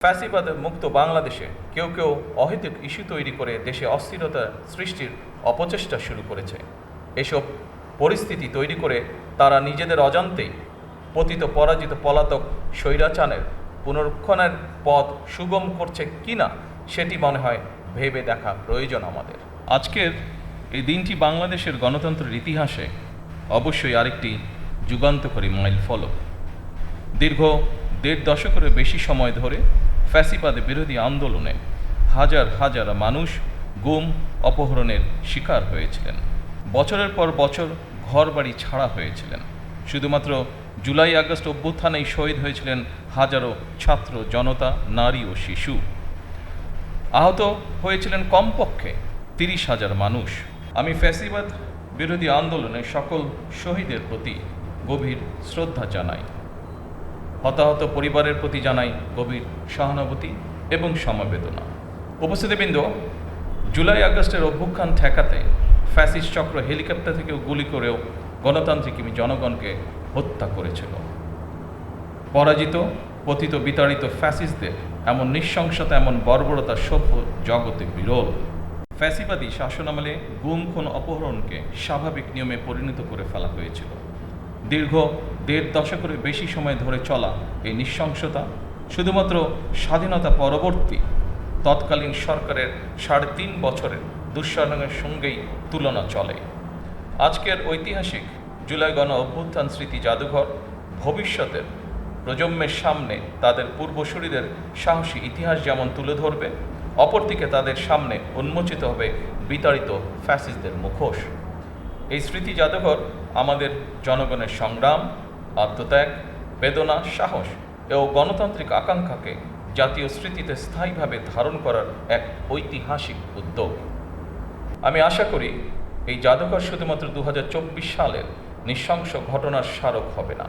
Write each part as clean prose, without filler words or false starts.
ফ্যাসিবাদ মুক্ত বাংলাদেশে কেউ কেউ অহেতুক ইস্যু তৈরি করে দেশে অস্থিরতা সৃষ্টির অপচেষ্টা শুরু করেছে। এসব পরিস্থিতি তৈরি করে তারা নিজেদের অজান্তেই পতিত পরাজিত পলাতক স্বৈরাচারের পুনরুত্থানের পথ সুগম করছে কিনা সেটি মনে হয় ভেবে দেখা প্রয়োজন আমাদের। আজকের এই দিনটি বাংলাদেশের গণতন্ত্রের ইতিহাসে অবশ্যই আরেকটি যুগান্তকারী মাইল ফলক। দীর্ঘ ১.৫ দশকেরও বেশি সময় ধরে ফ্যাসিবাদ বিরোধী আন্দোলনে হাজার হাজার মানুষ গুম অপহরণের শিকার হয়েছিলেন। বছরের পর বছর ঘরবাড়ি ছাড়া হয়েছিলেন। শুধুমাত্র জুলাই আগস্ট অভ্যুত্থানেই শহীদ হয়েছিলেন হাজারো ছাত্র জনতা, নারী ও শিশু। আহত হয়েছিলেন কমপক্ষে ৩০,০০০ মানুষ। আমি ফ্যাসিবাদ বিরোধী আন্দোলনে সকল শহীদের প্রতি গভীর শ্রদ্ধা জানাই। হতাহত পরিবারের প্রতি জানাই গভীর সহানুভূতি এবং সমবেদনা। উপস্থিতিবৃন্দ, জুলাই আগস্টের অভ্যুত্থান ঠেকাতে ফ্যাসিস্ট চক্র হেলিকপ্টার থেকেও গুলি করেও গণতান্ত্রিক জনগণকে হত্যা করেছিল। পরাজিত, পতিত, বিতাড়িত ফ্যাসিস্টদের এমন নৃশংসতা, এমন বর্বরতা সভ্য জগতে বিরল। ফ্যাসিবাদী শাসনামলে গুম, খুন, অপহরণকে স্বাভাবিক নিয়মে পরিণত করে ফেলা হয়েছিল। দীর্ঘ ১.৫ দশকের বেশি সময় ধরে চলা এই নৃশংসতা শুধুমাত্র স্বাধীনতা পরবর্তী তৎকালীন সরকারের ৩.৫ বছরের দুঃশাসনের সঙ্গেই তুলনা চলে। আজকের ঐতিহাসিক জুলাই গণ অভ্যুত্থান স্মৃতি জাদুঘর ভবিষ্যতের প্রজন্মের সামনে তাদের পূর্বসূরিদের সাহসী ইতিহাস যেমন তুলে ধরবে, অপরদিকে তাদের সামনে উন্মোচিত হবে বিতাড়িত ফ্যাসিস্টদের মুখোশ। এই স্মৃতি জাদুঘর আমাদের জনগণের সংগ্রাম, আত্মত্যাগ, বেদনা, সাহস ও গণতান্ত্রিক আকাঙ্ক্ষাকে জাতীয় স্মৃতিতে স্থায়ীভাবে ধারণ করার এক ঐতিহাসিক উদ্যোগ। আমি আশা করি এই জাদুঘর শুধুমাত্র ২০২৪ সালের নৃশংস ঘটনার স্মারক হবে না।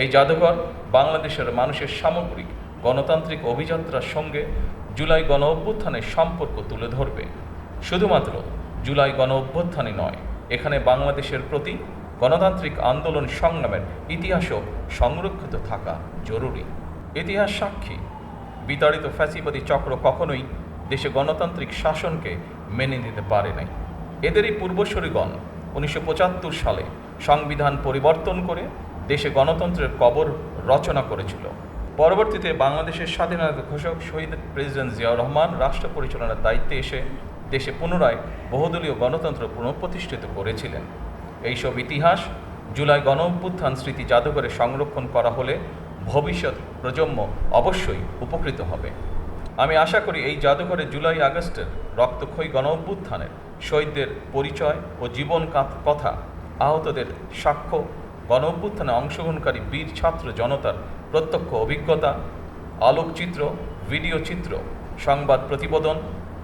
এই জাদুঘর বাংলাদেশের মানুষের সামগ্রিক গণতান্ত্রিক অভিযাত্রার সঙ্গে জুলাই গণ অভ্যুত্থানের সম্পর্ক তুলে ধরবে। শুধুমাত্র জুলাই গণ অভ্যুত্থানই নয়, এখানে বাংলাদেশের প্রতি গণতান্ত্রিক আন্দোলন সংগ্রামের ইতিহাসও সংরক্ষিত থাকা জরুরি। ইতিহাস সাক্ষী, বিতাড়িত ফ্যাসিবাদী চক্র কখনোই দেশে গণতান্ত্রিক শাসনকে মেনে নিতে পারে নাই। এদেরই পূর্বসূরিগণ ১৯৭৫ সালে সংবিধান পরিবর্তন করে দেশে গণতন্ত্রের কবর রচনা করেছিল। পরবর্তীতে বাংলাদেশের স্বাধীনতা ঘোষক শহীদ প্রেসিডেন্ট জিয়াউর রহমান রাষ্ট্র পরিচালনার দায়িত্বে এসে দেশে পুনরায় বহুদলীয় গণতন্ত্র পুনঃপ্রতিষ্ঠিত করেছিলেন। এইসব ইতিহাস জুলাই গণ অভ্যুত্থান স্মৃতি জাদুঘরে সংরক্ষণ করা হলে ভবিষ্যৎ প্রজন্ম অবশ্যই উপকৃত হবে। আমি আশা করি এই জাদুঘরে জুলাই আগস্টের রক্তক্ষয়ী গণ অভ্যুত্থানের শহীদদের পরিচয় ও জীবন কথা, আহতদের সাক্ষ্য, গণ অভ্যুত্থানে অংশগ্রহণকারী বীর ছাত্র জনতার প্রত্যক্ষ অভিজ্ঞতা, আলোকচিত্র, ভিডিও চিত্র, সংবাদ প্রতিবেদন,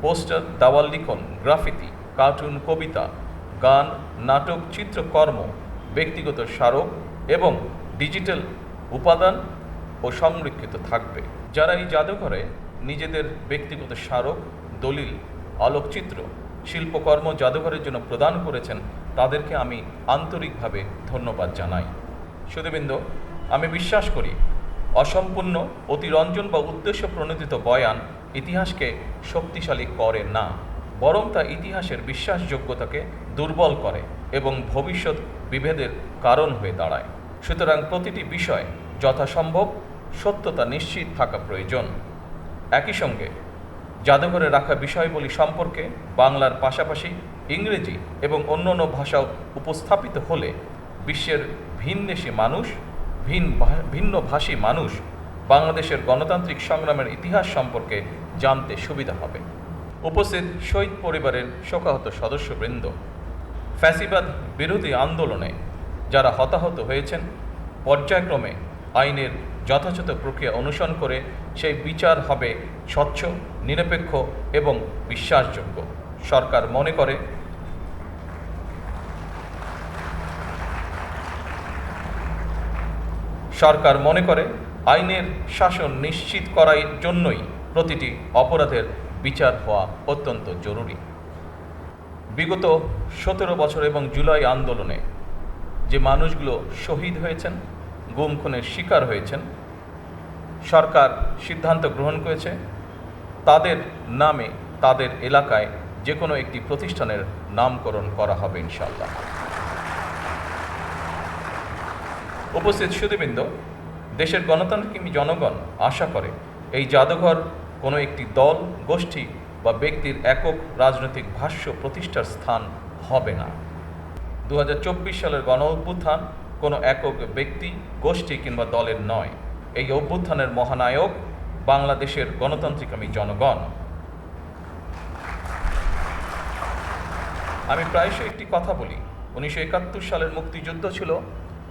পোস্টার, দাওয়াল লিখন, গ্রাফিতি, কার্টুন, কবিতা, গান, নাটক, চিত্রকর্ম, ব্যক্তিগত স্মারক এবং ডিজিটাল উপাদান ও সংরক্ষিত থাকবে। যারা এই জাদুঘরে নিজেদের ব্যক্তিগত স্মারক, দলিল, আলোকচিত্র, শিল্পকর্ম জাদুঘরের জন্য প্রদান করেছেন তাদেরকে আমি আন্তরিকভাবে ধন্যবাদ জানাই। সুধীবৃন্দ, আমি বিশ্বাস করি অসম্পূর্ণ, অতিরঞ্জন বা উদ্দেশ্য প্রণোদিত বয়ান ইতিহাসকে শক্তিশালী করে না, বরং তা ইতিহাসের বিশ্বাসযোগ্যতাকে দুর্বল করে এবং ভবিষ্যৎ বিভেদের কারণ হয়ে দাঁড়ায়। সুতরাং প্রতিটি বিষয় যথাসম্ভব সত্যতা নিশ্চিত থাকা প্রয়োজন। একই সঙ্গে জাদুঘরে রাখা বিষয়বলী সম্পর্কে বাংলার পাশাপাশি ইংরেজি এবং অন্যান্য ভাষাও উপস্থাপিত হলে বিশ্বের ভিনদেশী মানুষ, ভিন্নভাষী মানুষ বাংলাদেশের গণতান্ত্রিক সংগ্রামের ইতিহাস সম্পর্কে জানতে সুবিধা হবে। উপস্থিত শহীদ পরিবারের শোকাহত সদস্যবৃন্দ, ফ্যাসিবাদ বিরোধী আন্দোলনে যারা হতাহত হয়েছেন, পর্যায়ক্রমে আইনের যথাযথ প্রক্রিয়া অনুসরণ করে সেই বিচার হবে স্বচ্ছ, নিরপেক্ষ এবং বিশ্বাসযোগ্য। সরকার মনে করে আইনের শাসন নিশ্চিত করার জন্যই প্রতিটি অপরাধের বিচার হওয়া অত্যন্ত জরুরি। বিগত ১৭ বছর এবং জুলাই আন্দোলনে যে মানুষগুলো শহীদ হয়েছেন, গুম খুনের শিকার হয়েছেন, সরকার সিদ্ধান্ত গ্রহণ করেছে তাদের নামে তাদের এলাকায় যে কোনো একটি প্রতিষ্ঠানের নামকরণ করা হবে ইনশাআল্লাহ। উপস্থিত সুধীবৃন্দ, দেশের গণতান্ত্রিক জনগণ আশা করে এই জাদুঘর কোনো একটি দল, গোষ্ঠী বা ব্যক্তির একক রাজনৈতিক ভাষ্য প্রতিষ্ঠার স্থান হবে না। 2024 সালের গণ অভ্যুত্থান কোনো একক ব্যক্তি, গোষ্ঠী কিংবা দলের নয়। এই অভ্যুত্থানের মহানায়ক বাংলাদেশের গণতান্ত্রিকামী জনগণ। আমি প্রায়শই একটি কথা বলি, 1971 সালের মুক্তিযুদ্ধ ছিল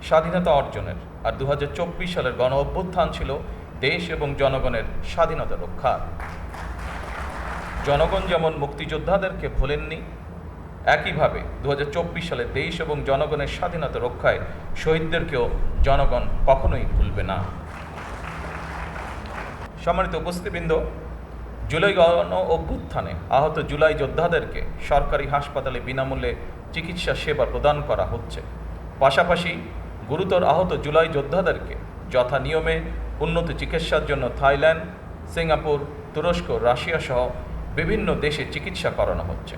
স্বাধীনতা অর্জনের, আর 2024 সালের গণ অভ্যুত্থান ছিল দেশ এবং জনগণের স্বাধীনতা রক্ষার। জনগণ যেমন মুক্তিযোদ্ধাদেরকে ভোলেননি, একইভাবে 2024 সালে দেশ এবং জনগণের স্বাধীনতা রক্ষায় শহীদদেরকেও জনগণ কখনোই ভুলবে না। সম্মানিত উপস্থিতবৃন্দ, জুলাই গণ অভ্যুত্থানে আহত জুলাই যোদ্ধাদেরকে সরকারি হাসপাতালে বিনামূল্যে চিকিৎসা সেবা প্রদান করা হচ্ছে। পাশাপাশি গুরুতর আহত জুলাই যোদ্ধাদেরকে যথা নিয়মে উন্নত চিকিৎসার জন্য থাইল্যান্ড, সিঙ্গাপুর, তুরস্ক, রাশিয়া সহ বিভিন্ন দেশে চিকিৎসা করানো হচ্ছে।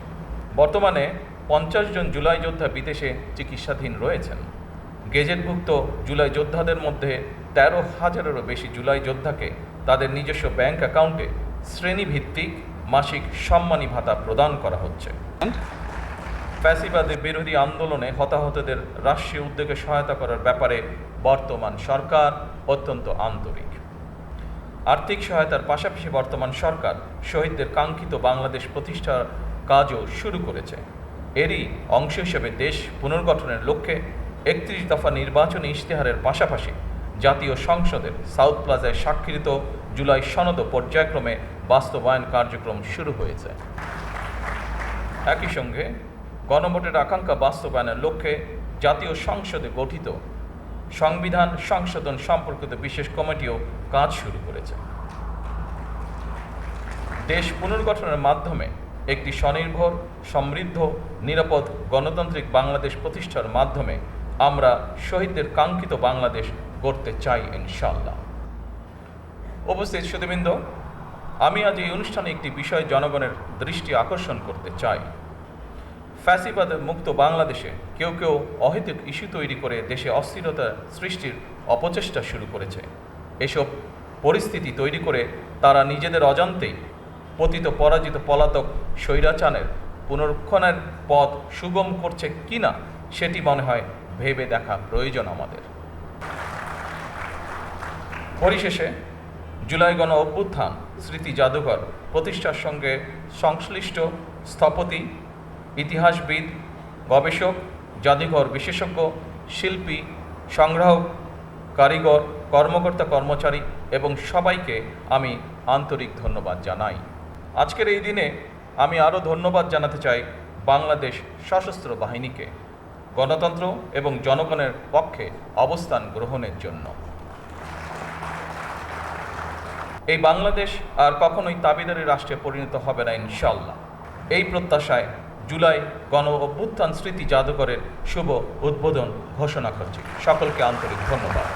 বর্তমানে 50 জন জুলাই যোদ্ধা বিদেশে চিকিৎসাধীন রয়েছেন। গেজেটভুক্ত জুলাই যোদ্ধাদের মধ্যে 13,000-এরও বেশি জুলাই যোদ্ধাকে তাদের নিজস্ব ব্যাংক অ্যাকাউন্টে শ্রেণীভিত্তিক মাসিক সম্মানী ভাতা প্রদান করা হচ্ছে। ফ্যাসিবাদী বিরোধী আন্দোলনে হতাহতদের রাষ্ট্রীয় উদ্যোগে সহায়তা করার ব্যাপারে বর্তমান সরকার অত্যন্ত আন্তরিক। আর্থিক সহায়তার পাশাপাশি বর্তমান সরকার শহীদদের কাঙ্ক্ষিত বাংলাদেশ প্রতিষ্ঠার কাজও শুরু করেছে। এরই অংশ হিসেবে দেশ পুনর্গঠনের লক্ষ্যে 31 দফা নির্বাচনী ইশতেহারের পাশাপাশি জাতীয় সংসদের সাউথ প্লাজায় স্বাক্ষরিত জুলাই সনদ পর্যায়ক্রমে বাস্তবায়ন কার্যক্রম শুরু হয়েছে। একই সঙ্গে গণভোটের আকাঙ্ক্ষা বাস্তবায়নের লক্ষ্যে জাতীয় সংসদে গঠিত সংবিধান সংশোধন সম্পর্কিত বিশেষ কমিটিও কাজ শুরু করেছে। দেশ পুনর্গঠনের মাধ্যমে একটি স্বনির্ভর, সমৃদ্ধ, নিরাপদ গণতান্ত্রিক বাংলাদেশ প্রতিষ্ঠার মাধ্যমে আমরা শহীদদের কাঙ্ক্ষিত বাংলাদেশ গড়তে চাই ইনশাআল্লাহ। উপস্থিত সুধীবৃন্দ, আমি আজ এই অনুষ্ঠানে একটি বিষয় জনগণের দৃষ্টি আকর্ষণ করতে চাই। ফ্যাসিবাদ মুক্ত বাংলাদেশে কেউ কেউ অহেতুক ইস্যু তৈরি করে দেশে অস্থিরতা সৃষ্টির অপচেষ্টা শুরু করেছে। এসব পরিস্থিতি তৈরি করে তারা নিজেদের অজান্তেই পতিত পরাজিত পলাতক স্বৈরাচারের পুনরুত্থানের পথ সুগম করছে কিনা সেটি মনে হয় ভেবে দেখা প্রয়োজন আমাদের। পরিশেষে জুলাই গণ অভ্যুত্থান স্মৃতি জাদুঘর প্রতিষ্ঠার সঙ্গে সংশ্লিষ্ট স্থপতি, ইতিহাসবিদ, গবেষক, জাদুঘর বিশেষজ্ঞ, শিল্পী, সংগ্রাহক, কারিগর, কর্মকর্তা, কর্মচারী এবং সবাইকে আমি আন্তরিক ধন্যবাদ জানাই। আজকের এই দিনে আমি আরও ধন্যবাদ জানাতে চাই বাংলাদেশ সশস্ত্র বাহিনীকে গণতন্ত্র এবং জনগণের পক্ষে অবস্থান গ্রহণের জন্য। এই বাংলাদেশ আর কখনোই তাবিদারি রাষ্ট্রে পরিণত হবে না ইনশাআল্লাহ। এই প্রত্যাশায় জুলাই গণ অভ্যুত্থান স্মৃতি জাদুঘরের শুভ উদ্বোধন ঘোষণা করছি। সকলকে আন্তরিক ধন্যবাদ।